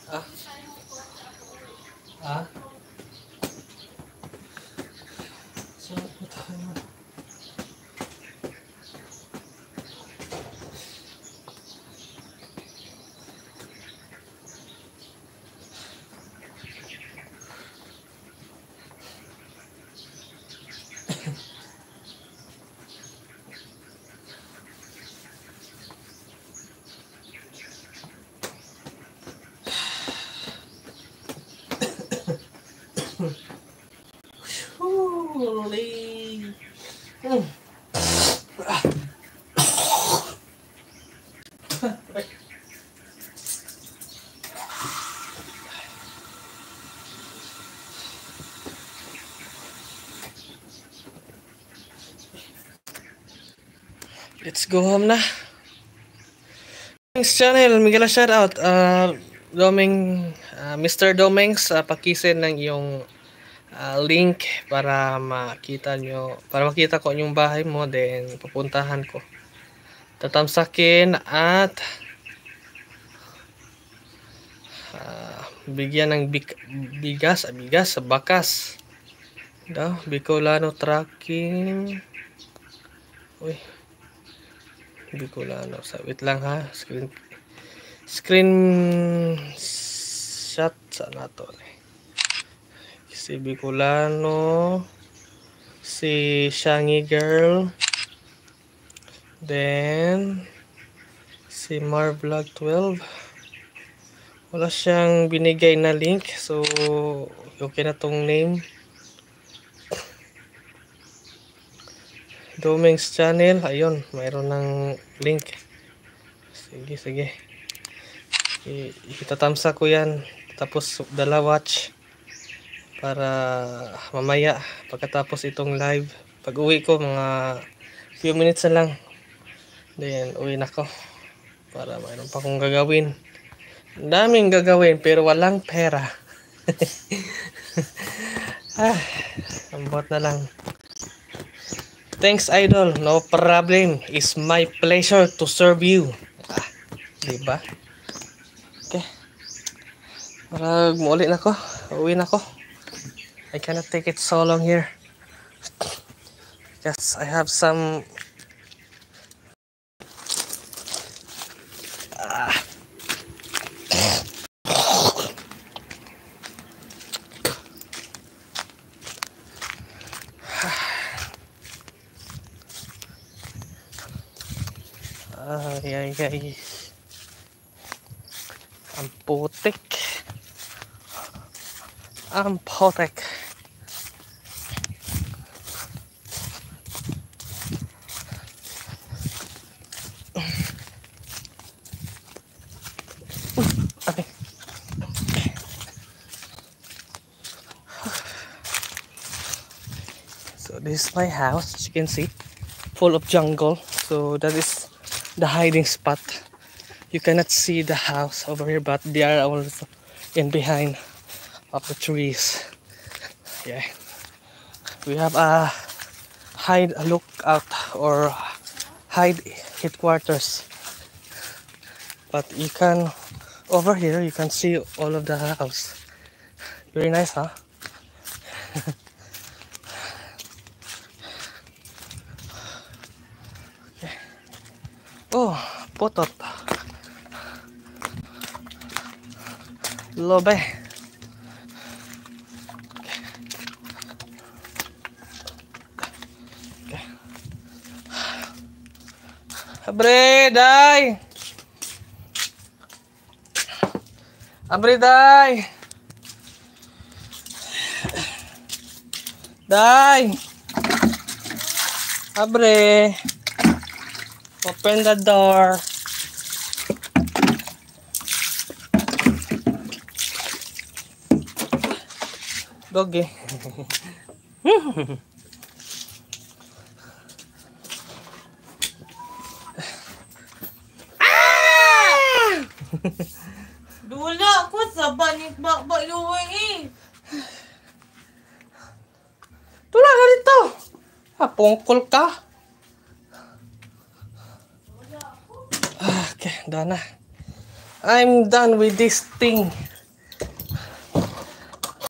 Ah? Ah? Saan po tayo? Holy. Let's go home na. Thanks channel, Miguel shout out. Mr. Domengs, pakisend ng iyong link para makita ko yung bahay mo, then pupuntahan ko. Tatamsakin at bigyan ng bigas sa bakas. Daw, Bicolano tracking. Uy. Bicolano. Wait lang ha. Screen shot sa nato. Si Bicolano. Si Shangy Girl. Then si Marvlog 12. Wala siyang binigay na link. So okay na tong name. Domengs channel, ayun, mayroon ng link. Sige. Itatamsa ko yan. Tapos dala watch. Para mamaya, pagkatapos itong live, pag uwi ko, mga few minutes na lang. Then, uwi na ko. Para mayroon pa akong gagawin. Daming gagawin, pero walang pera. Ambot na lang. Thanks idol, no problem. It's my pleasure to serve you. Diba? Okay. Para muuli na ko. Uwi na ko. I cannot take it so long here. Because I have some ay. Ang putik. Okay. So this is my house, as you can see, full of jungle. So that is the hiding spot. You cannot see the house over here, but they are also in behind of the trees. Yeah, we have a lookout or hide headquarters. But you can over here you can see all of the house. Very nice, huh? Okay. Oh, potot. Lobe. Okay. Abre, day. Abre, day. Day. Abre. Open the door. Doggy. Dula ako sa banit bakbayuwing eh. Tula ka dito. Pungkol ka. Okay, done na. I'm done with this thing.